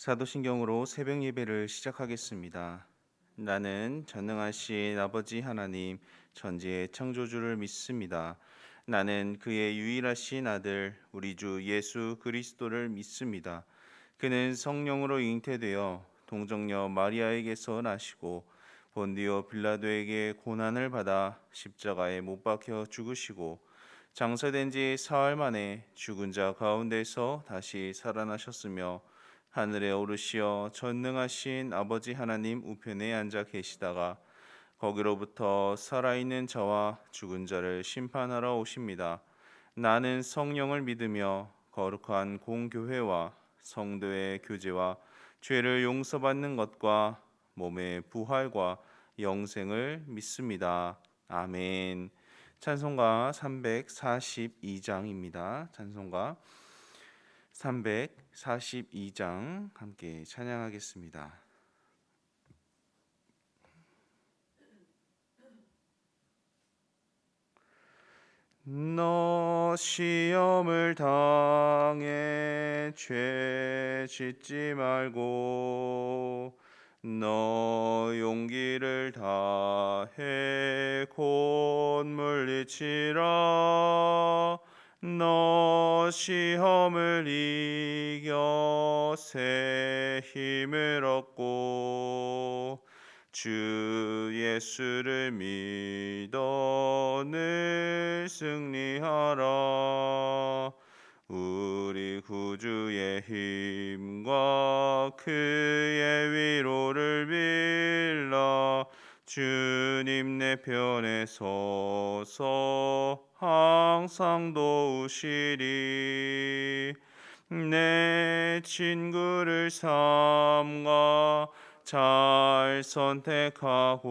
사도신경으로 새벽 예배를 시작하겠습니다. 나는 전능하신 아버지 하나님 천지의 창조주를 믿습니다. 나는 그의 유일하신 아들 우리 주 예수 그리스도를 믿습니다. 그는 성령으로 잉태되어 동정녀 마리아에게서 나시고 본디오 빌라도에게 고난을 받아 십자가에 못 박혀 죽으시고 장사된 지 사흘 만에 죽은 자 가운데서 다시 살아나셨으며 하늘에 오르시어 전능하신 아버지 하나님 우편에 앉아 계시다가 거기로부터 살아있는 자와 죽은 자를 심판하러 오십니다. 나는 성령을 믿으며 거룩한 공교회와 성도의 교제와 죄를 용서받는 것과 몸의 부활과 영생을 믿습니다. 아멘. 찬송가 342장입니다. 찬송가 342장 함께 찬양하겠습니다. 너 시험을 당해 죄 짓지 말고 너 용기를 다해 곧 물리치라. 너 시험을 이겨 새 힘을 얻고 주 예수를 믿어 늘 승리하라. 우리 구주의 힘과 그의 위로를 빌라. 주님 내 편에 서서 항상 도우시리. 내 친구를 삼가 잘 선택하고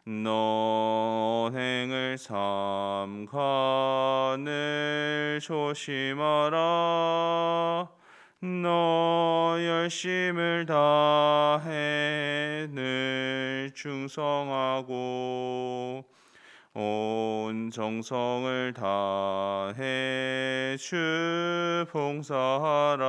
너 언행을 삼가 늘 조심하라. 너 열심을 다해 늘 충성하고 온 정성을 다해 주 봉사하라.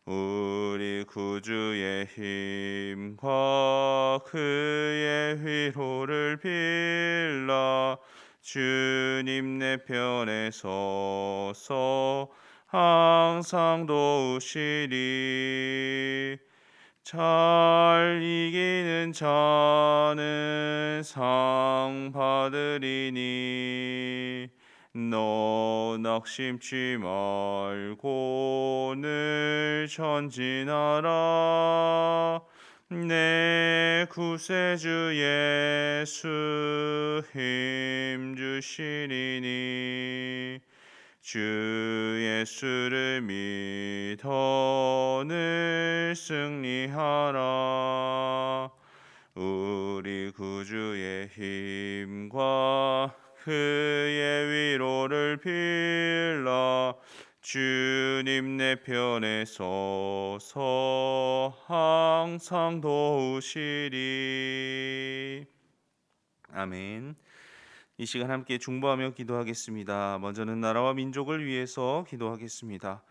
우리 구주의 힘과 그의 위로를 빌라. 주님 내 편에 서서 항상 도우시리. 잘 이기는 자는 상 받으리니 너 낙심치 말고 늘 전진하라. 내 구세주 예수 힘 주시리니 주 예수를 믿어 늘 승리하라. 우리 구주의 힘과 그의 위로를 빌라. 주님 내 편에 서서 항상 도우시리. 아멘. 이 시간 함께 중보하며 기도하겠습니다. 먼저는 나라와 민족을 위해서 기도하겠습니다.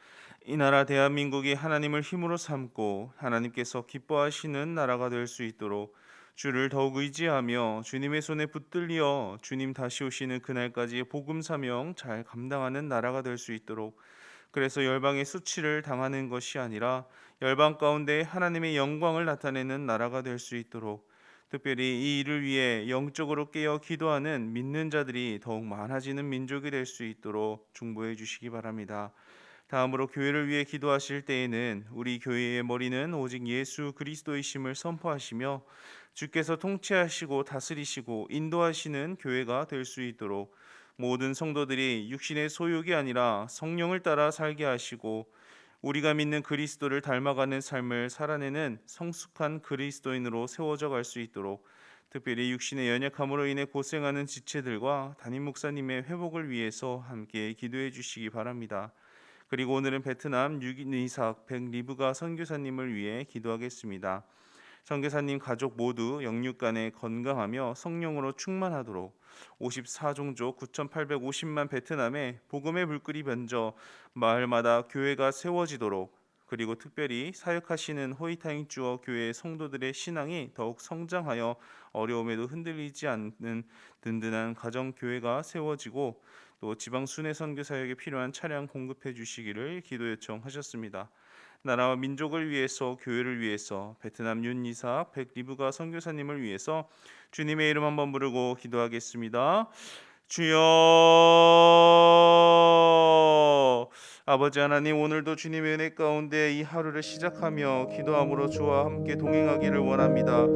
이 나라 대한민국이 하나님을 힘으로 삼고 하나님께서 기뻐하시는 나라가 될 수 있도록 주를 더욱 의지하며 주님의 손에 붙들려 주님 다시 오시는 그날까지 복음 사명 잘 감당하는 나라가 될 수 있도록, 그래서 열방의 수치를 당하는 것이 아니라 열방 가운데 하나님의 영광을 나타내는 나라가 될 수 있도록, 특별히 이 일을 위해 영적으로 깨어 기도하는 믿는 자들이 더욱 많아지는 민족이 될 수 있도록 중보해 주시기 바랍니다. 다음으로 교회를 위해 기도하실 때에는 우리 교회의 머리는 오직 예수 그리스도이심을 선포하시며 주께서 통치하시고 다스리시고 인도하시는 교회가 될 수 있도록 모든 성도들이 육신의 소욕이 아니라 성령을 따라 살게 하시고 우리가 믿는 그리스도를 닮아가는 삶을 살아내는 성숙한 그리스도인으로 세워져 갈 수 있도록, 특별히 육신의 연약함으로 인해 고생하는 지체들과 담임 목사님의 회복을 위해서 함께 기도해 주시기 바랍니다. 그리고 오늘은 베트남 6인 이삭 백리브가 선교사님을 위해 기도하겠습니다. 선교사님 가족 모두 영육간에 건강하며 성령으로 충만하도록 54종족 9,850만 베트남에 복음의 불길이 번져 마을마다 교회가 세워지도록 그리고 특별히 사역하시는 호이타잉주어 교회 성도들의 신앙이 더욱 성장하여 어려움에도 흔들리지 않는 든든한 가정 교회가 세워지고 또 지방 순회 선교 사역에 필요한 차량 공급해 주시기를 기도 요청하셨습니다. 나라와 민족을 위해서 교회를 위해서 베트남 윤이삭 백리브가 선교사님을 위해서 주님의 이름 한번 부르고 기도하겠습니다. 주여, 아버지 하나님, 오늘도 주님의 은혜 가운데 이 하루를 시작하며 기도함으로 주와 함께 동행하기를 원합니다.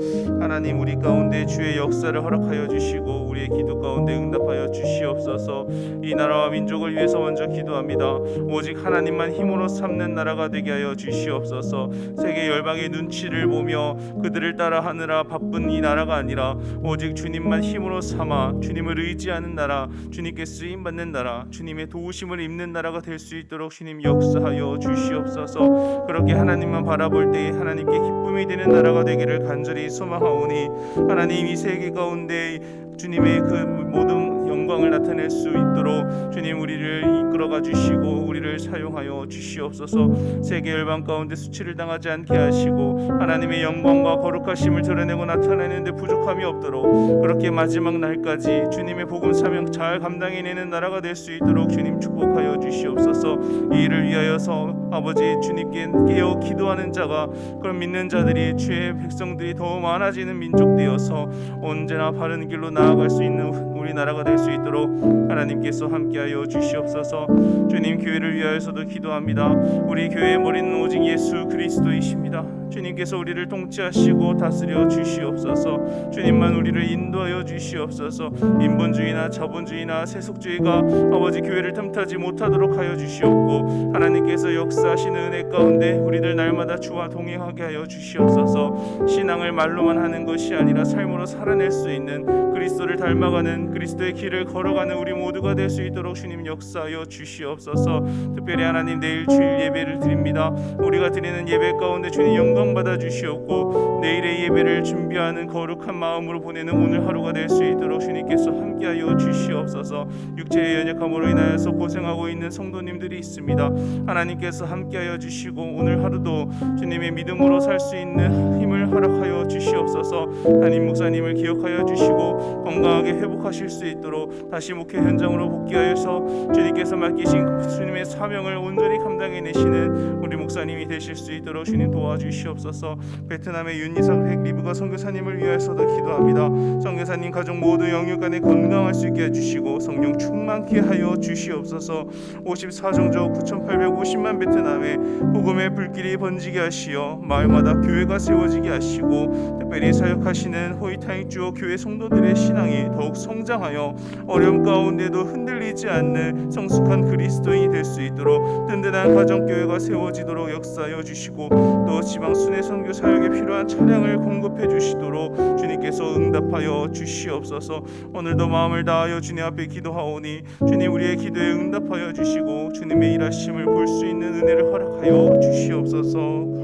하나님, 우리 가운데 주의 역사를 허락하여 주시고 우리의 기도 가운데 응답하여 주시옵소서. 이 나라와 민족을 위해서 먼저 기도합니다. 오직 하나님만 힘으로 삼는 나라가 되게 하여 주시옵소서. 세계 열방의 눈치를 보며 그들을 따라하느라 바쁜 이 나라가 아니라 오직 주님만 힘으로 삼아 주님을 의지하는 나라, 주님께 쓰임받는 나라, 주님의 도우심을 입는 나라가 될 수 있도록 주님 역사하여 주시옵소서. 그렇게 하나님만 바라볼 때에 하나님께 기쁨이 되는 나라가 되기를 간절히 소망하오니 하나님, 이 세계 가운데 주님의 그 모든 영광을 나타낼 수 있도록 주님 우리를 이끌어가 주시고 우리를 사용하여 주시옵소서. 세계 열방 가운데 수치를 당하지 않게 하시고 하나님의 영광과 거룩하심을 드러내고 나타내는데 부족함이 없도록 그렇게 마지막 날까지 주님의 복음 사명 잘 감당해내는 나라가 될 수 있도록 주님 축복하여 주시옵소서. 이 일을 위하여서 아버지 주님께 깨어 기도하는 자가, 그런 믿는 자들이 주의 백성들이 더 많아지는 민족 되어서 언제나 바른 길로 나아갈 수 있는 우리 나라가 될 수 있도록 하나님께서 함께하여 주시옵소서. 주님, 교회를 위하여서도 기도합니다. 우리 교회의 머리는 오직 예수 그리스도이십니다. 주님께서 우리를 통치하시고 다스려 주시옵소서. 주님만 우리를 인도하여 주시옵소서. 인본주의나 자본주의나 세속주의가 아버지 교회를 틈타지 못하도록 하여 주시옵고 하나님께서 역사하시는 은혜 가운데 우리들 날마다 주와 동행하게 하여 주시옵소서. 신앙을 말로만 하는 것이 아니라 삶으로 살아낼 수 있는 그리스도를 닮아가는 그리스도의 길을 걸어가는 우리 모두가 될 수 있도록 주님 역사하여 주시옵소서. 특별히 하나님, 내일 주일 예배를 드립니다. 우리가 드리는 예배 가운데 주님 영광 받아 주시옵고 내일의 예배를 준비하는 거룩한 마음으로 보내는 오늘 하루가 될 수 있도록 주님께서 함께하여 주시옵소서. 육체의 연약함으로 인하여서 고생하고 있는 성도님들이 있습니다. 하나님께서 함께하여 주시고 오늘 하루도 주님의 믿음으로 살 수 있는 힘을 허락하여 주시옵소서. 담임 목사님을 기억하여 주시고 건강하게 회복하실 수 있도록 다시 목회 현장으로 복귀하여서 주님께서 맡기신 주님의 사명을 온전히 감당해내시는 우리 목사님이 되실 수 있도록 주님 도와주시옵소서. 베트남의 윤이삭 백리브가 선교사님을 위하여서도 기도합니다. 선교사님 가족 모두 영육간에 건강할 수 있게 해주시고 성령 충만케 하여 주시옵소서. 54정조 9,850만 베트남에 복음의 불길이 번지게 하시어 마을마다 교회가 세워지게 하시고 특별히 사역하시는 호이타잉주어 교회 성도들의 신앙이 더욱 성장하여 어려움 가운데도 흔들리지 않는 성숙한 그리스도인이 될 수 있도록 든든한 가정교회가 세워지도록 역사하여 주시고 또 지방 순회 선교 사역에 필요한 차량을 공급해 주시도록 주님께서 응답하여 주시옵소서. 오늘도 마음을 다하여 주님 앞에 기도하오니 주님 우리의 기도에 응답하여 주시고 주님의 일하심을 볼 수 있는 은혜를 허락하여 주시옵소서.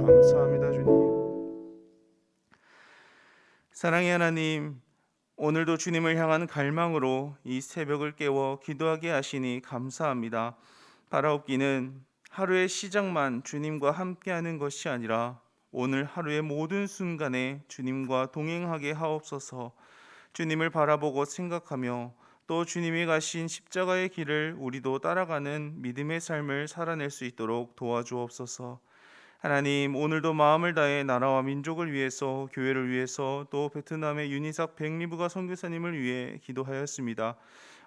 감사합니다. 주님. 사랑의 하나님, 오늘도 주님을 향한 갈망으로 이 새벽을 깨워 기도하게 하시니 감사합니다. 바라옵기는 하루의 시작만 주님과 함께하는 것이 아니라 오늘 하루의 모든 순간에 주님과 동행하게 하옵소서. 주님을 바라보고 생각하며 또 주님이 가신 십자가의 길을 우리도 따라가는 믿음의 삶을 살아낼 수 있도록 도와주옵소서. 하나님, 오늘도 마음을 다해 나라와 민족을 위해서, 교회를 위해서, 또 베트남의 윤이삭 백리브가 선교사님을 위해 기도하였습니다.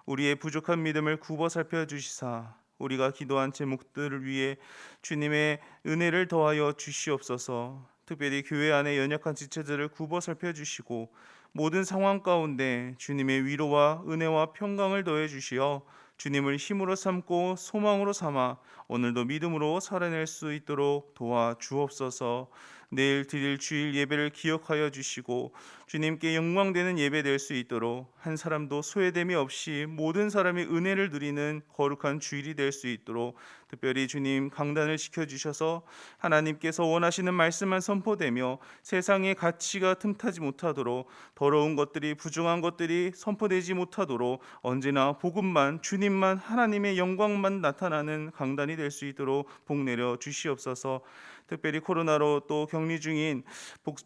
우리의 부족한 믿음을 굽어 살펴주시사 우리가 기도한 제목들을 위해 주님의 은혜를 더하여 주시옵소서. 특별히 교회 안에 연약한 지체들을 굽어 살펴주시고 모든 상황 가운데 주님의 위로와 은혜와 평강을 더해 주시어 주님을 힘으로 삼고 소망으로 삼아 오늘도 믿음으로 살아낼 수 있도록 도와주옵소서. 내일 드릴 주일 예배를 기억하여 주시고 주님께 영광되는 예배 될 수 있도록 한 사람도 소외됨이 없이 모든 사람이 은혜를 누리는 거룩한 주일이 될 수 있도록 특별히 주님 강단을 지켜주셔서 하나님께서 원하시는 말씀만 선포되며 세상의 가치가 틈타지 못하도록 더러운 것들이 부정한 것들이 선포되지 못하도록 언제나 복음만 주님만 하나님의 영광만 나타나는 강단이 될 수 있도록 복 내려 주시옵소서. 특별히 코로나로 또 격리 중인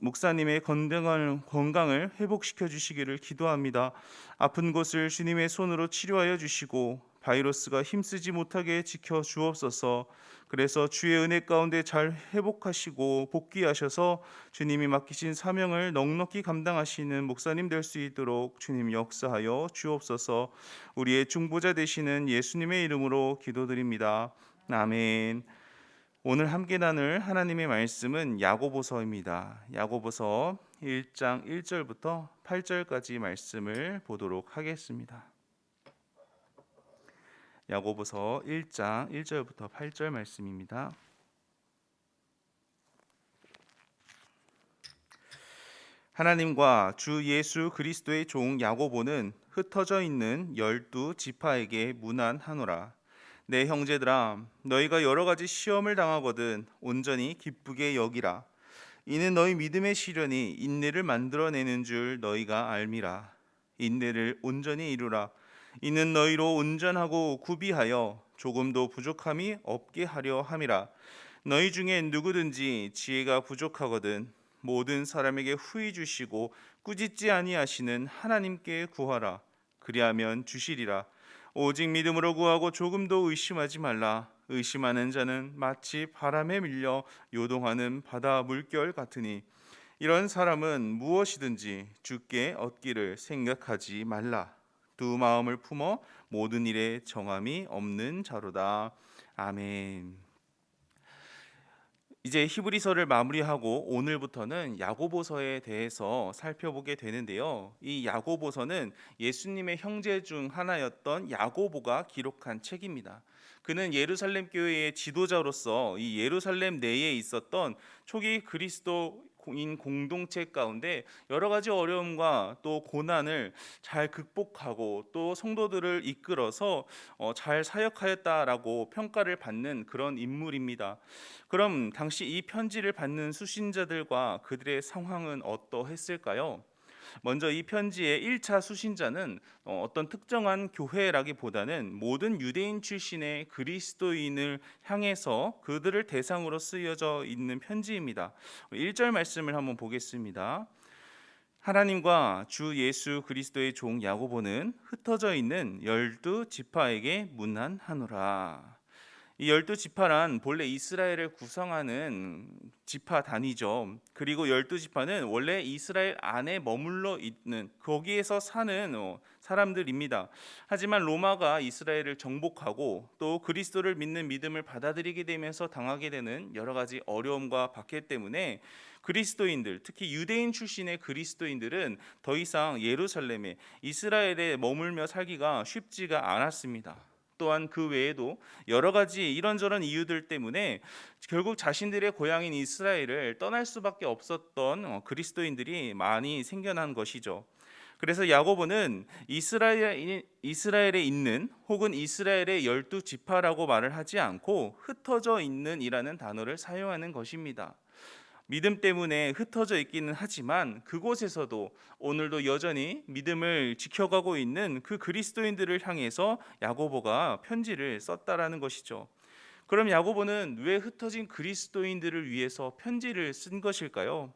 목사님의 건강을 회복시켜 주시기를 기도합니다. 아픈 곳을 주님의 손으로 치료하여 주시고 바이러스가 힘쓰지 못하게 지켜 주옵소서. 그래서 주의 은혜 가운데 잘 회복하시고 복귀하셔서 주님이 맡기신 사명을 넉넉히 감당하시는 목사님 될 수 있도록 주님 역사하여 주옵소서. 우리의 중보자 되시는 예수님의 이름으로 기도드립니다. 아멘. 오늘 함께 나눌 하나님의 말씀은 야고보서입니다. 야고보서 1장 1절부터 8절까지 말씀을 보도록 하겠습니다. 야고보서 1장 1절부터 8절 말씀입니다. 하나님과 주 예수 그리스도의 종 야고보는 흩어져 있는 12지파에게 문안하노라. 내 형제들아, 너희가 여러 가지 시험을 당하거든 온전히 기쁘게 여기라. 이는 너희 믿음의 시련이 인내를 만들어내는 줄 너희가 알미라. 인내를 온전히 이루라. 이는 너희로 온전하고 구비하여 조금도 부족함이 없게 하려 함이라. 너희 중에 누구든지 지혜가 부족하거든 모든 사람에게 후히 주시고 꾸짖지 아니하시는 하나님께 구하라. 그리하면 주시리라. 오직 믿음으로 구하고 조금도 의심하지 말라. 의심하는 자는 마치 바람에 밀려 요동하는 바다 물결 같으니 이런 사람은 무엇이든지 주께 얻기를 생각하지 말라. 두 마음을 품어 모든 일에 정함이 없는 자로다. 아멘. 이제 히브리서를 마무리하고 오늘부터는 야고보서에 대해서 살펴보게 되는데요. 이 야고보서는 예수님의 형제 중 하나였던 야고보가 기록한 책입니다. 그는 예루살렘 교회의 지도자로서 이 예루살렘 내에 있었던 초기 그리스도인 공동체 가운데 여러 가지 어려움과 또 고난을 잘 극복하고 또 성도들을 이끌어서 잘 사역하였다라고 평가를 받는 그런 인물입니다. 그럼 당시 이 편지를 받는 수신자들과 그들의 상황은 어떠했을까요? 먼저 이 편지의 1차 수신자는 어떤 특정한 교회라기보다는 모든 유대인 출신의 그리스도인을 향해서 그들을 대상으로 쓰여져 있는 편지입니다. 1절 말씀을 한번 보겠습니다. 하나님과 주 예수 그리스도의 종 야고보는 흩어져 있는 12지파에게 문안하노라. 이 12지파란 본래 이스라엘을 구성하는 지파 단위죠. 그리고 12지파는 원래 이스라엘 안에 머물러 있는 거기에서 사는 사람들입니다. 하지만 로마가 이스라엘을 정복하고 또 그리스도를 믿는 믿음을 받아들이게 되면서 당하게 되는 여러 가지 어려움과 박해 때문에 그리스도인들, 특히 유대인 출신의 그리스도인들은 더 이상 예루살렘에 이스라엘에 머물며 살기가 쉽지가 않았습니다. 또한 그 외에도 여러 가지 이런저런 이유들 때문에 결국 자신들의 고향인 이스라엘을 떠날 수밖에 없었던 그리스도인들이 많이 생겨난 것이죠. 그래서 야고보는 이스라엘에 있는 혹은 이스라엘의 12지파라고 말을 하지 않고 흩어져 있는이라는 단어를 사용하는 것입니다. 믿음 때문에 흩어져 있기는 하지만 그곳에서도 오늘도 여전히 믿음을 지켜가고 있는 그 그리스도인들을 향해서 야고보가 편지를 썼다라는 것이죠. 그럼 야고보는 왜 흩어진 그리스도인들을 위해서 편지를 쓴 것일까요?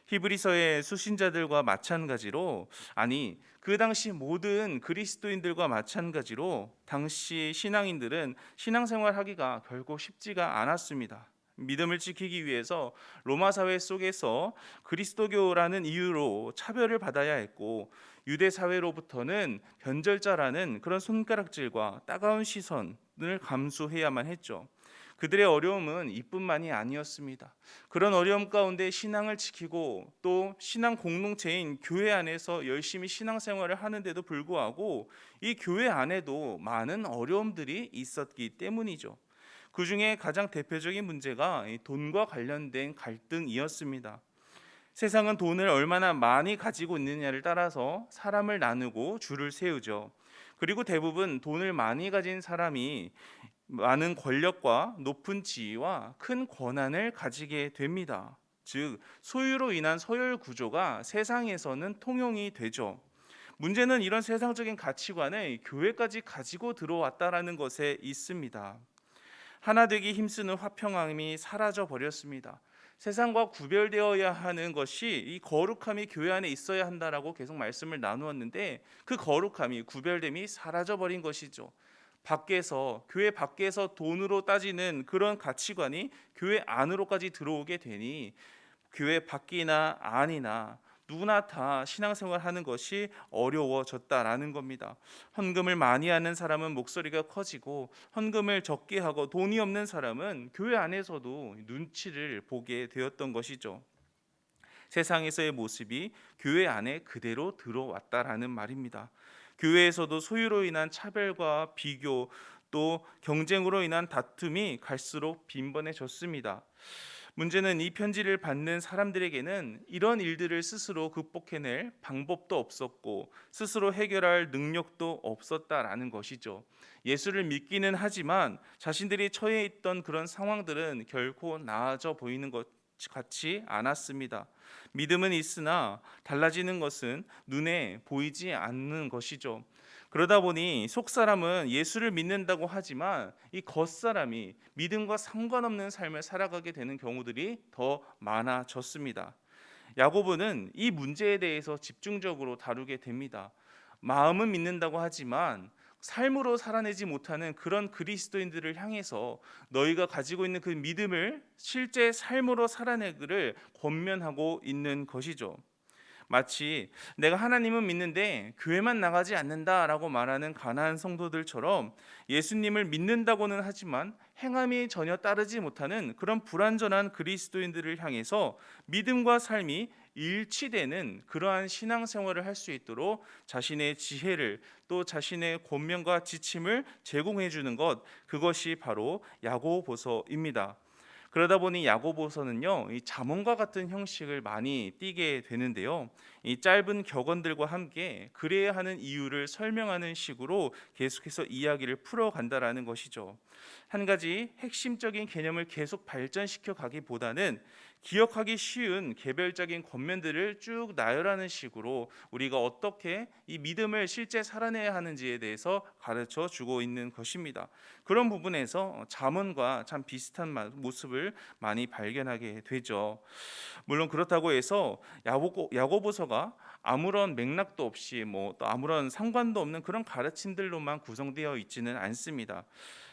히브리서의 수신자들과 마찬가지로, 아니 그 당시 모든 그리스도인들과 마찬가지로 당시 신앙인들은 신앙생활하기가 결코 쉽지가 않았습니다. 믿음을 지키기 위해서 로마 사회 속에서 그리스도교라는 이유로 차별을 받아야 했고, 유대 사회로부터는 변절자라는 그런 손가락질과 따가운 시선을 감수해야만 했죠. 그들의 어려움은 이뿐만이 아니었습니다. 그런 어려움 가운데 신앙을 지키고 또 신앙 공동체인 교회 안에서 열심히 신앙생활을 하는데도 불구하고 이 교회 안에도 많은 어려움들이 있었기 때문이죠. 그 중에 가장 대표적인 문제가 이 돈과 관련된 갈등이었습니다. 세상은 돈을 얼마나 많이 가지고 있느냐를 따라서 사람을 나누고 줄을 세우죠. 그리고 대부분 돈을 많이 가진 사람이 많은 권력과 높은 지위와 큰 권한을 가지게 됩니다. 즉, 소유로 인한 서열 구조가 세상에서는 통용이 되죠. 문제는 이런 세상적인 가치관을 교회까지 가지고 들어왔다라는 것에 있습니다. 하나 되기 힘쓰는 화평함이 사라져 버렸습니다. 세상과 구별되어야 하는 것이 이 거룩함이 교회 안에 있어야 한다라고 계속 말씀을 나누었는데, 그 거룩함이 구별됨이 사라져 버린 것이죠. 밖에서, 교회 밖에서 돈으로 따지는 그런 가치관이 교회 안으로까지 들어오게 되니 교회 밖이나 안이나 누구나 다 신앙생활 하는 것이 어려워졌다라는 겁니다. 헌금을 많이 하는 사람은 목소리가 커지고, 헌금을 적게 하고 돈이 없는 사람은 교회 안에서도 눈치를 보게 되었던 것이죠. 세상에서의 모습이 교회 안에 그대로 들어왔다라는 말입니다. 교회에서도 소유로 인한 차별과 비교, 또 경쟁으로 인한 다툼이 갈수록 빈번해졌습니다. 문제는 이 편지를 받는 사람들에게는 이런 일들을 스스로 극복해낼 방법도 없었고, 스스로 해결할 능력도 없었다라는 것이죠. 예수를 믿기는 하지만 자신들이 처해 있던 그런 상황들은 결코 나아져 보이는 것 같지 않았습니다. 믿음은 있으나 달라지는 것은 눈에 보이지 않는 것이죠. 그러다 보니 속사람은 예수를 믿는다고 하지만 이 겉사람이 믿음과 상관없는 삶을 살아가게 되는 경우들이 더 많아졌습니다. 야고보는 이 문제에 대해서 집중적으로 다루게 됩니다. 마음은 믿는다고 하지만 삶으로 살아내지 못하는 그런 그리스도인들을 향해서 너희가 가지고 있는 그 믿음을 실제 삶으로 살아내기를 권면하고 있는 것이죠. 마치 내가 하나님은 믿는데 교회만 나가지 않는다라고 말하는 가나안 성도들처럼, 예수님을 믿는다고는 하지만 행함이 전혀 따르지 못하는 그런 불완전한 그리스도인들을 향해서 믿음과 삶이 일치되는 그러한 신앙생활을 할 수 있도록 자신의 지혜를, 또 자신의 권면과 지침을 제공해 주는 것, 그것이 바로 야고보서입니다. 그러다 보니 야고보서는요, 이 잠언과 같은 형식을 많이 띠게 되는데요. 이 짧은 격언들과 함께 그래야 하는 이유를 설명하는 식으로 계속해서 이야기를 풀어간다라는 것이죠. 한 가지 핵심적인 개념을 계속 발전시켜 가기보다는 기억하기 쉬운 개별적인 권면들을 쭉 나열하는 식으로 우리가 어떻게 이 믿음을 실제 살아내야 하는지에 대해서 가르쳐 주고 있는 것입니다. 그런 부분에서 잠언과 참 비슷한 모습을 많이 발견하게 되죠. 물론 그렇다고 해서 야고보서가 아무런 맥락도 없이 또 아무런 상관도 없는 그런 가르침들로만 구성되어 있지는 않습니다.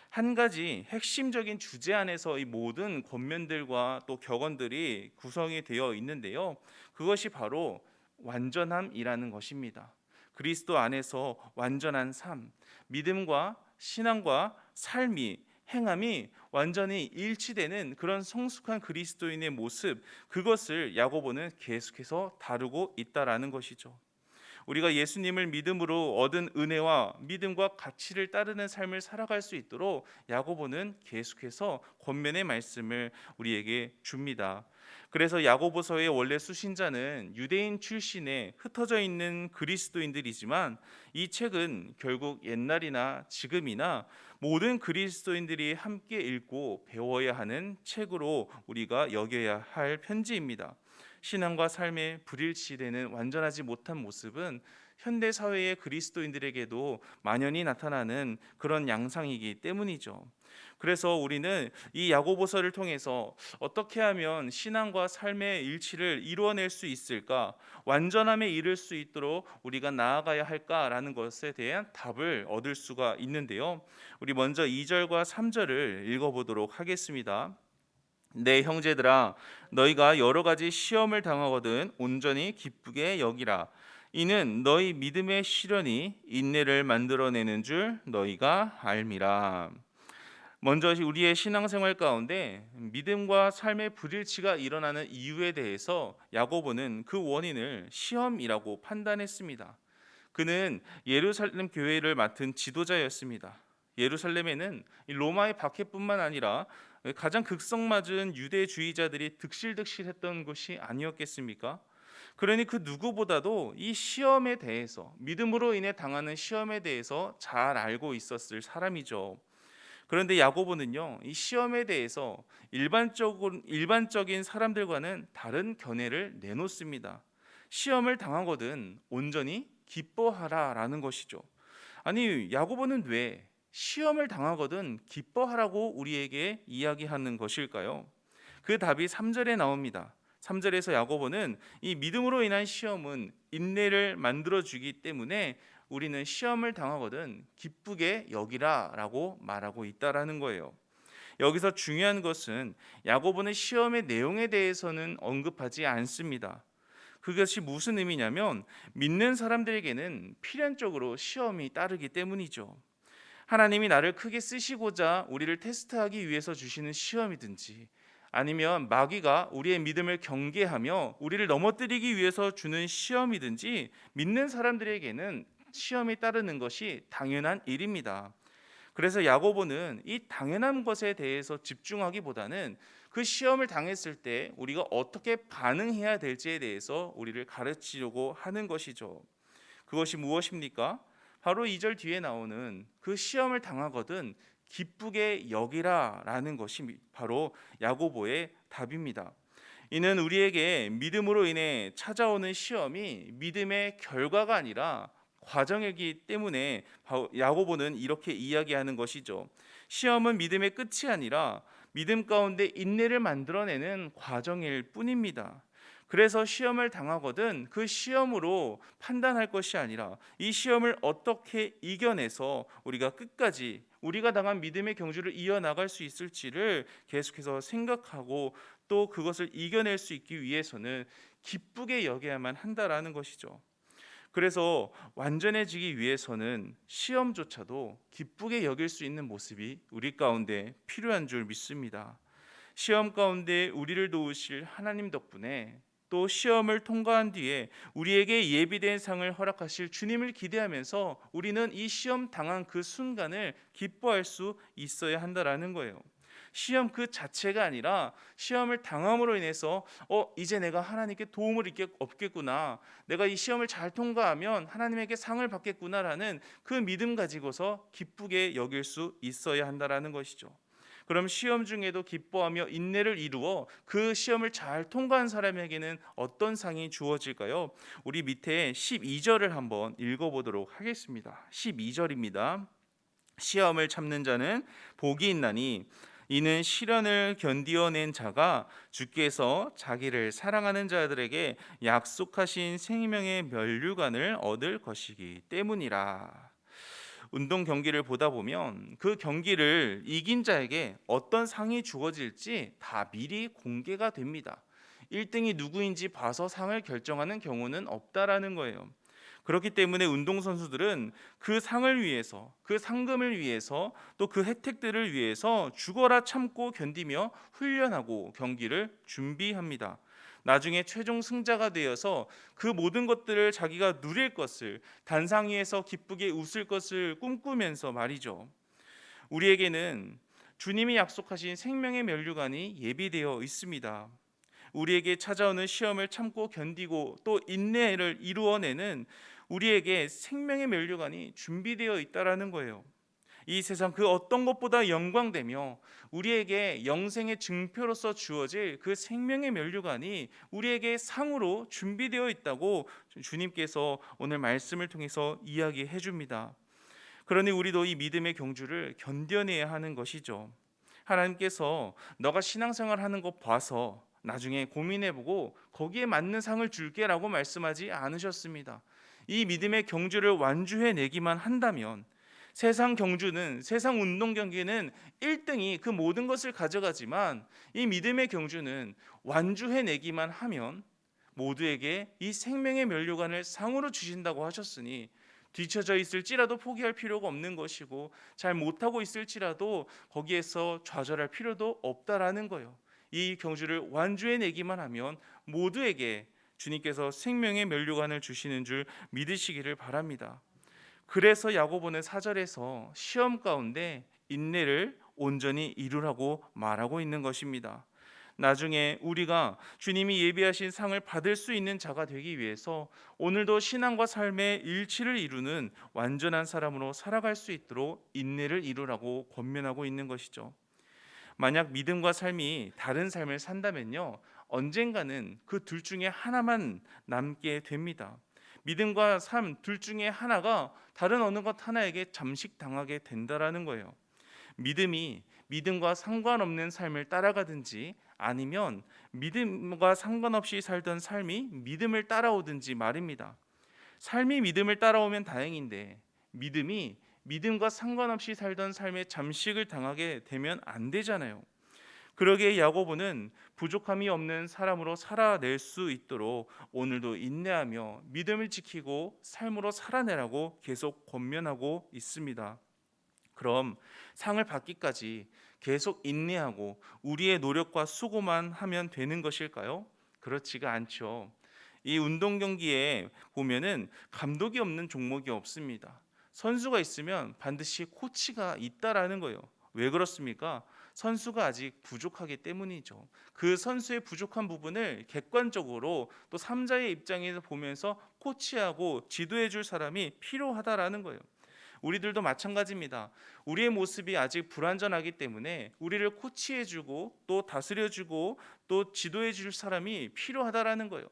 한 가지 핵심적인 주제 안에서 이 모든 권면들과 또 격언들이 구성이 되어 있는데요. 그것이 바로 완전함이라는 것입니다. 그리스도 안에서 완전한 삶, 믿음과 신앙과 삶이, 행함이 완전히 일치되는 그런 성숙한 그리스도인의 모습, 그것을 야고보는 계속해서 다루고 있다라는 것이죠. 우리가 예수님을 믿음으로 얻은 은혜와 믿음과 가치를 따르는 삶을 살아갈 수 있도록 야고보는 계속해서 권면의 말씀을 우리에게 줍니다. 그래서 야고보서의 원래 수신자는 유대인 출신의 흩어져 있는 그리스도인들이지만, 이 책은 결국 옛날이나 지금이나 모든 그리스도인들이 함께 읽고 배워야 하는 책으로 우리가 여겨야 할 편지입니다. 신앙과 삶의 불일치되는 완전하지 못한 모습은 현대 사회의 그리스도인들에게도 만연히 나타나는 그런 양상이기 때문이죠. 그래서 우리는 이 야고보서를 통해서 어떻게 하면 신앙과 삶의 일치를 이루어낼 수 있을까, 완전함에 이를 수 있도록 우리가 나아가야 할까라는 것에 대한 답을 얻을 수가 있는데요. 우리 먼저 2절과 3절을 읽어보도록 하겠습니다. 내 형제들아, 너희가 여러 가지 시험을 당하거든 온전히 기쁘게 여기라. 이는 너희 믿음의 시련이 인내를 만들어내는 줄 너희가 알미라. 먼저 우리의 신앙생활 가운데 믿음과 삶의 불일치가 일어나는 이유에 대해서 야고보는 그 원인을 시험이라고 판단했습니다. 그는 예루살렘 교회를 맡은 지도자였습니다. 예루살렘에는 이 로마의 박해뿐만 아니라 가장 극성맞은 유대주의자들이 득실득실했던 곳이 아니었겠습니까? 그러니 그 누구보다도 이 시험에 대해서, 믿음으로 인해 당하는 시험에 대해서 잘 알고 있었을 사람이죠. 그런데 야고보는요, 이 시험에 대해서 일반적인 사람들과는 다른 견해를 내놓습니다. 시험을 당하거든 온전히 기뻐하라라는 것이죠. 아니, 야고보는 왜 시험을 당하거든 기뻐하라고 우리에게 이야기하는 것일까요? 그 답이 3절에 나옵니다. 3절에서 야고보는 이 믿음으로 인한 시험은 인내를 만들어 주기 때문에 우리는 시험을 당하거든 기쁘게 여기라라고 말하고 있다라는 거예요. 여기서 중요한 것은 야고보는 시험의 내용에 대해서는 언급하지 않습니다. 그것이 무슨 의미냐면 믿는 사람들에게는 필연적으로 시험이 따르기 때문이죠. 하나님이 나를 크게 쓰시고자 우리를 테스트하기 위해서 주시는 시험이든지, 아니면 마귀가 우리의 믿음을 경계하며 우리를 넘어뜨리기 위해서 주는 시험이든지, 믿는 사람들에게는 시험이 따르는 것이 당연한 일입니다. 그래서 야고보는 이 당연한 것에 대해서 집중하기보다는 그 시험을 당했을 때 우리가 어떻게 반응해야 될지에 대해서 우리를 가르치려고 하는 것이죠. 그것이 무엇입니까? 바로 2절 뒤에 나오는 그 시험을 당하거든 기쁘게 여기라라는 것이 바로 야고보의 답입니다. 이는 우리에게 믿음으로 인해 찾아오는 시험이 믿음의 결과가 아니라 과정이기 때문에 야고보는 이렇게 이야기하는 것이죠. 시험은 믿음의 끝이 아니라 믿음 가운데 인내를 만들어내는 과정일 뿐입니다. 그래서 시험을 당하거든 그 시험으로 판단할 것이 아니라 이 시험을 어떻게 이겨내서 우리가 끝까지 우리가 당한 믿음의 경주를 이어나갈 수 있을지를 계속해서 생각하고 또 그것을 이겨낼 수 있기 위해서는 기쁘게 여겨야만 한다라는 것이죠. 그래서 완전해지기 위해서는 시험조차도 기쁘게 여길 수 있는 모습이 우리 가운데 필요한 줄 믿습니다. 시험 가운데 우리를 도우실 하나님 덕분에 또 시험을 통과한 뒤에 우리에게 예비된 상을 허락하실 주님을 기대하면서 우리는 이 시험 당한 그 순간을 기뻐할 수 있어야 한다라는 거예요. 시험 그 자체가 아니라 시험을 당함으로 인해서 이제 내가 하나님께 도움을 얻겠구나, 내가 이 시험을 잘 통과하면 하나님에게 상을 받겠구나라는 그 믿음 가지고서 기쁘게 여길 수 있어야 한다라는 것이죠. 그럼 시험 중에도 기뻐하며 인내를 이루어 그 시험을 잘 통과한 사람에게는 어떤 상이 주어질까요? 우리 밑에 12절을 한번 읽어보도록 하겠습니다. 12절입니다. 시험을 참는 자는 복이 있나니 이는 시련을 견디어낸 자가 주께서 자기를 사랑하는 자들에게 약속하신 생명의 면류관을 얻을 것이기 때문이라. 운동 경기를 보다 보면 그 경기를 이긴 자에게 어떤 상이 주어질지 다 미리 공개가 됩니다. 1등이 누구인지 봐서 상을 결정하는 경우는 없다라는 거예요. 그렇기 때문에 운동선수들은 그 상을 위해서, 그 상금을 위해서, 또 그 혜택들을 위해서 죽어라 참고 견디며 훈련하고 경기를 준비합니다. 나중에 최종 승자가 되어서 그 모든 것들을 자기가 누릴 것을, 단상 위에서 기쁘게 웃을 것을 꿈꾸면서 말이죠. 우리에게는 주님이 약속하신 생명의 면류관이 예비되어 있습니다. 우리에게 찾아오는 시험을 참고 견디고 또 인내를 이루어내는 우리에게 생명의 면류관이 준비되어 있다라는 거예요. 이 세상 그 어떤 것보다 영광되며 우리에게 영생의 증표로서 주어질 그 생명의 면류관이 우리에게 상으로 준비되어 있다고 주님께서 오늘 말씀을 통해서 이야기해 줍니다. 그러니 우리도 이 믿음의 경주를 견뎌내야 하는 것이죠. 하나님께서 너가 신앙생활하는 것 봐서 나중에 고민해보고 거기에 맞는 상을 줄게라고 말씀하지 않으셨습니다. 이 믿음의 경주를 완주해내기만 한다면 세상 경주는, 세상 운동 경기는 1등이 그 모든 것을 가져가지만 이 믿음의 경주는 완주해내기만 하면 모두에게 이 생명의 면류관을 상으로 주신다고 하셨으니 뒤처져 있을지라도 포기할 필요가 없는 것이고 잘 못하고 있을지라도 거기에서 좌절할 필요도 없다라는 거예요. 이 경주를 완주해내기만 하면 모두에게 주님께서 생명의 면류관을 주시는 줄 믿으시기를 바랍니다. 그래서 야고보는 4절에서 시험 가운데 인내를 온전히 이루라고 말하고 있는 것입니다. 나중에 우리가 주님이 예비하신 상을 받을 수 있는 자가 되기 위해서 오늘도 신앙과 삶의 일치를 이루는 완전한 사람으로 살아갈 수 있도록 인내를 이루라고 권면하고 있는 것이죠. 만약 믿음과 삶이 다른 삶을 산다면요, 언젠가는 그 둘 중에 하나만 남게 됩니다. 믿음과 삶 둘 중에 하나가 다른 어느 것 하나에게 잠식당하게 된다라는 거예요. 믿음과 상관없는 삶을 따라가든지 아니면 믿음과 상관없이 살던 삶이 믿음을 따라오든지 말입니다. 삶이 믿음을 따라오면 다행인데 믿음이 믿음과 상관없이 살던 삶에 잠식을 당하게 되면 안 되잖아요. 그러기에 야고보는 부족함이 없는 사람으로 살아낼 수 있도록 오늘도 인내하며 믿음을 지키고 삶으로 살아내라고 계속 권면하고 있습니다. 그럼 상을 받기까지 계속 인내하고 우리의 노력과 수고만 하면 되는 것일까요? 그렇지가 않죠. 이 운동 경기에 보면은 감독이 없는 종목이 없습니다. 선수가 있으면 반드시 코치가 있다라는 거예요. 왜 그렇습니까? 선수가 아직 부족하기 때문이죠. 그 선수의 부족한 부분을 객관적으로 또 3자의 입장에서 보면서 코치하고 지도해 줄 사람이 필요하다라는 거예요. 우리들도 마찬가지입니다. 우리의 모습이 아직 불완전하기 때문에 우리를 코치해주고 또 다스려주고 또 지도해줄 사람이 필요하다라는 거예요.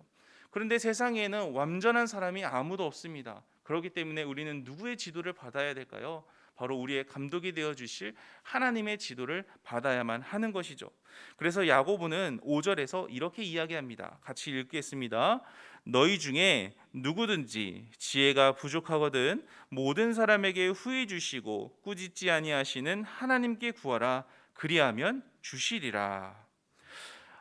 그런데 세상에는 완전한 사람이 아무도 없습니다. 그렇기 때문에 우리는 누구의 지도를 받아야 될까요? 바로 우리의 감독이 되어 주실 하나님의 지도를 받아야만 하는 것이죠. 그래서 야고보는 5절에서 이렇게 이야기합니다. 같이 읽겠습니다. 너희 중에 누구든지 지혜가 부족하거든 모든 사람에게 후히 주시고 꾸짖지 아니하시는 하나님께 구하라. 그리하면 주시리라.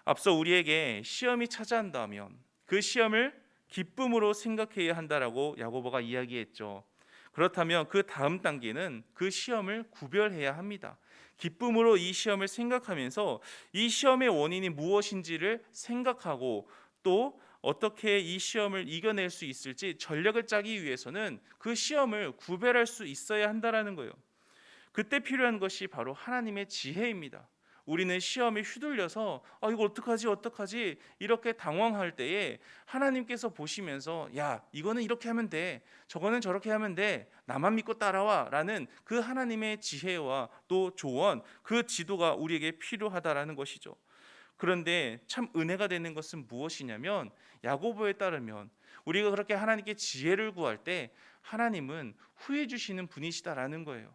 앞서 우리에게 시험이 찾아온다면 그 시험을 기쁨으로 생각해야 한다라고 야고보가 이야기했죠. 그렇다면 그 다음 단계는 그 시험을 구별해야 합니다. 기쁨으로 이 시험을 생각하면서 이 시험의 원인이 무엇인지를 생각하고 또 어떻게 이 시험을 이겨낼 수 있을지 전략을 짜기 위해서는 그 시험을 구별할 수 있어야 한다라는 거예요. 그때 필요한 것이 바로 하나님의 지혜입니다. 우리는 시험에 휘둘려서 이거 어떡하지 이렇게 당황할 때에 하나님께서 보시면서 야 이거는 이렇게 하면 돼 저거는 저렇게 하면 돼 나만 믿고 따라와 라는 그 하나님의 지혜와 또 조언 그 지도가 우리에게 필요하다라는 것이죠. 그런데 참 은혜가 되는 것은 무엇이냐면 야고보에 따르면 우리가 그렇게 하나님께 지혜를 구할 때 하나님은 후해 주시는 분이시다라는 거예요.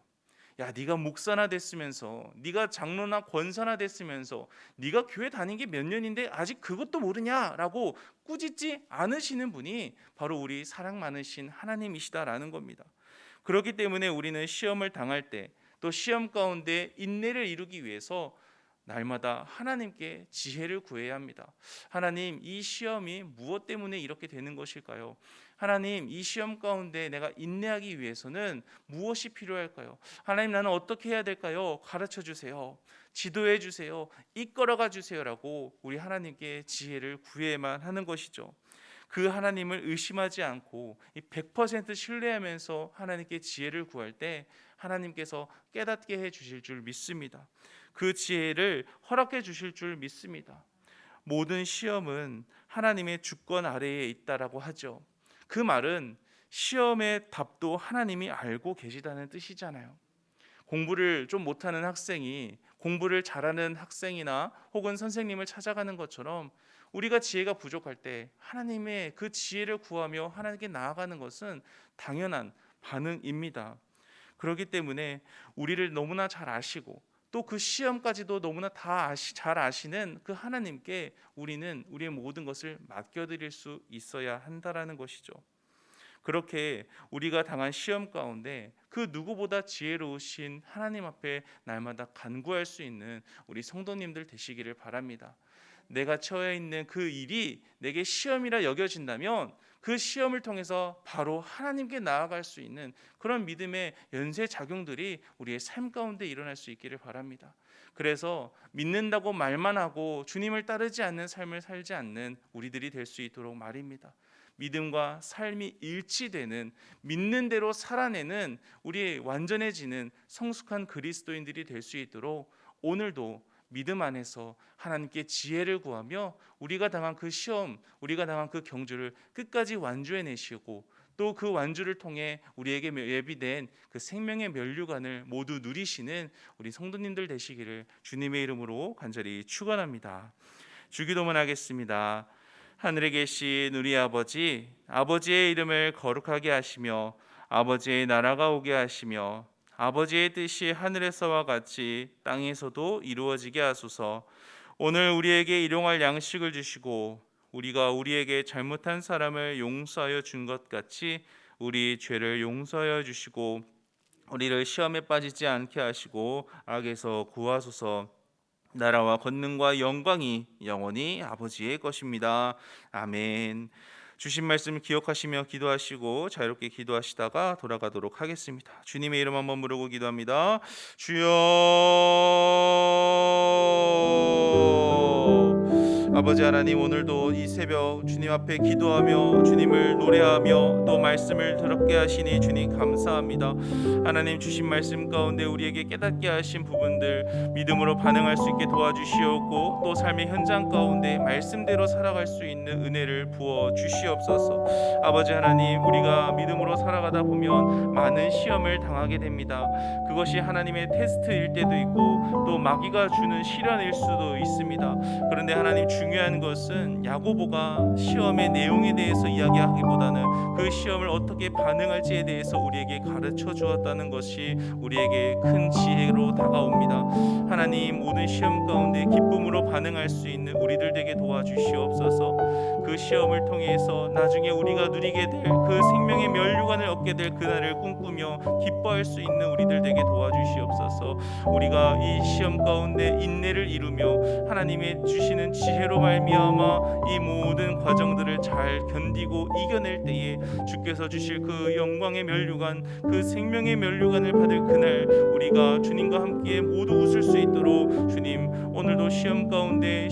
야, 네가 목사나 됐으면서, 네가 장로나 권사나 됐으면서, 네가 교회 다닌 게 몇 년인데 아직 그것도 모르냐라고 꾸짖지 않으시는 분이 바로 우리 사랑 많으신 하나님이시다라는 겁니다. 그렇기 때문에 우리는 시험을 당할 때, 또 시험 가운데 인내를 이루기 위해서 날마다 하나님께 지혜를 구해야 합니다. 하나님, 이 시험이 무엇 때문에 이렇게 되는 것일까요? 하나님, 이 시험 가운데 내가 인내하기 위해서는 무엇이 필요할까요? 하나님, 나는 어떻게 해야 될까요? 가르쳐 주세요. 지도해 주세요. 이끌어가 주세요라고 우리 하나님께 지혜를 구해야만 하는 것이죠. 그 하나님을 의심하지 않고 100% 신뢰하면서 하나님께 지혜를 구할 때 하나님께서 깨닫게 해 주실 줄 믿습니다. 그 지혜를 허락해 주실 줄 믿습니다. 모든 시험은 하나님의 주권 아래에 있다라고 하죠. 그 말은 시험의 답도 하나님이 알고 계시다는 뜻이잖아요. 공부를 좀 못하는 학생이 공부를 잘하는 학생이나 혹은 선생님을 찾아가는 것처럼 우리가 지혜가 부족할 때 하나님의 그 지혜를 구하며 하나님께 나아가는 것은 당연한 반응입니다. 그렇기 때문에 우리를 너무나 잘 아시고 또 그 시험까지도 너무나 잘 아시는 그 하나님께 우리는 우리의 모든 것을 맡겨드릴 수 있어야 한다라는 것이죠. 그렇게 우리가 당한 시험 가운데 그 누구보다 지혜로우신 하나님 앞에 날마다 간구할 수 있는 우리 성도님들 되시기를 바랍니다. 내가 처해 있는 그 일이 내게 시험이라 여겨진다면 그 시험을 통해서 바로 하나님께 나아갈 수 있는 그런 믿음의 연쇄 작용들이 우리의 삶 가운데 일어날 수 있기를 바랍니다. 그래서 믿는다고 말만 하고 주님을 따르지 않는 삶을 살지 않는 우리들이 될 수 있도록 말입니다. 믿음과 삶이 일치되는, 믿는 대로 살아내는, 우리 완전해지는 성숙한 그리스도인들이 될 수 있도록 오늘도 믿음 안에서 하나님께 지혜를 구하며 우리가 당한 그 시험, 우리가 당한 그 경주를 끝까지 완주해내시고 또 그 완주를 통해 우리에게 예비된 그 생명의 면류관을 모두 누리시는 우리 성도님들 되시기를 주님의 이름으로 간절히 축원합니다. 주기도문 하겠습니다. 하늘에 계신 우리 아버지, 아버지의 이름을 거룩하게 하시며 아버지의 나라가 오게 하시며 아버지의 뜻이 하늘에서와 같이 땅에서도 이루어지게 하소서. 오늘 우리에게 일용할 양식을 주시고 우리가 우리에게 잘못한 사람을 용서하여 준 것 같이 우리 죄를 용서하여 주시고 우리를 시험에 빠지지 않게 하시고 악에서 구하소서. 나라와 권능과 영광이 영원히 아버지의 것입니다. 아멘. 주신 말씀 기억하시며 기도하시고 자유롭게 기도하시다가 돌아가도록 하겠습니다. 주님의 이름 한번 부르고 기도합니다. 주여. 아버지 하나님, 오늘도 이 새벽 주님 앞에 기도하며 주님을 노래하며 또 말씀을 들었게 하시니 주님 감사합니다. 하나님, 주신 말씀 가운데 우리에게 깨닫게 하신 부분들 믿음으로 반응할 수 있게 도와주시옵고 또 삶의 현장 가운데 말씀대로 살아갈 수 있는 은혜를 부어 주시옵소서. 아버지 하나님, 우리가 믿음으로 살아가다 보면 많은 시험을 당하게 됩니다. 그것이 하나님의 테스트일 때도 있고 또 마귀가 주는 시련일 수도 있습니다. 그런데 하나님, 중요한 것은 야고보가 시험의 내용에 대해서 이야기하기보다는 그 시험을 어떻게 반응할지에 대해서 우리에게 가르쳐 주었다는 것이 우리에게 큰 지혜로 다가옵니다. 하나님, 모든 시험 가운데 기쁨으로 반응할 수 있는 우리들 되게 도와주시옵소서. 그 시험을 통해서 나중에 우리가 누리게 될 그 생명의 면류관을 얻게 될 그날을 꿈꾸며 기뻐할 수 있는 우리들 되게 도와주시옵소서. 우리가 이 시험 가운데 인내를 이루며 하나님의 주시는 지혜로 말미암아 이 모든 과정들을 잘 견디고 이겨낼 때에 주께서 주실 그 영광의 면류관, 그 생명의 면류관을 받을 그날 우리가 주님과 함께 모두 웃을 수 있도록 주님, 오늘도 시험 가운데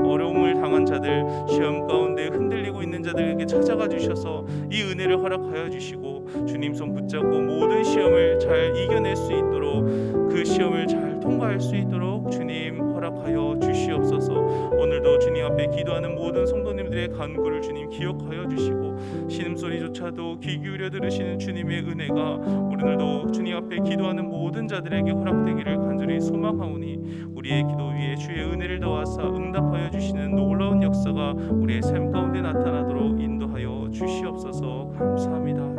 어려움을 당한 자들, 시험 가운데 흔들리고 있는 자들에게 찾아가 주셔서 이 은혜를 허락하여 주시고 주님 손 붙잡고 모든 시험을 잘 이겨낼 수 있도록, 그 시험을 잘 통과할 수 있도록 주님 허락하여 주시옵소서. 오늘도 주님 앞에 기도하는 모든 성도님들의 간구를 주님 기억하여 주시고 신음소리조차도 귀 기울여 들으시는 주님의 은혜가 오늘도 주님 앞에 기도하는 모든 자들에게 허락되기를 간절히 소망하오니 우리의 기도 위에 주의 은혜를 더하사 응답하여 주시는 놀라운 역사가 우리의 삶 가운데 나타나도록 인도하여 주시옵소서. 감사합니다.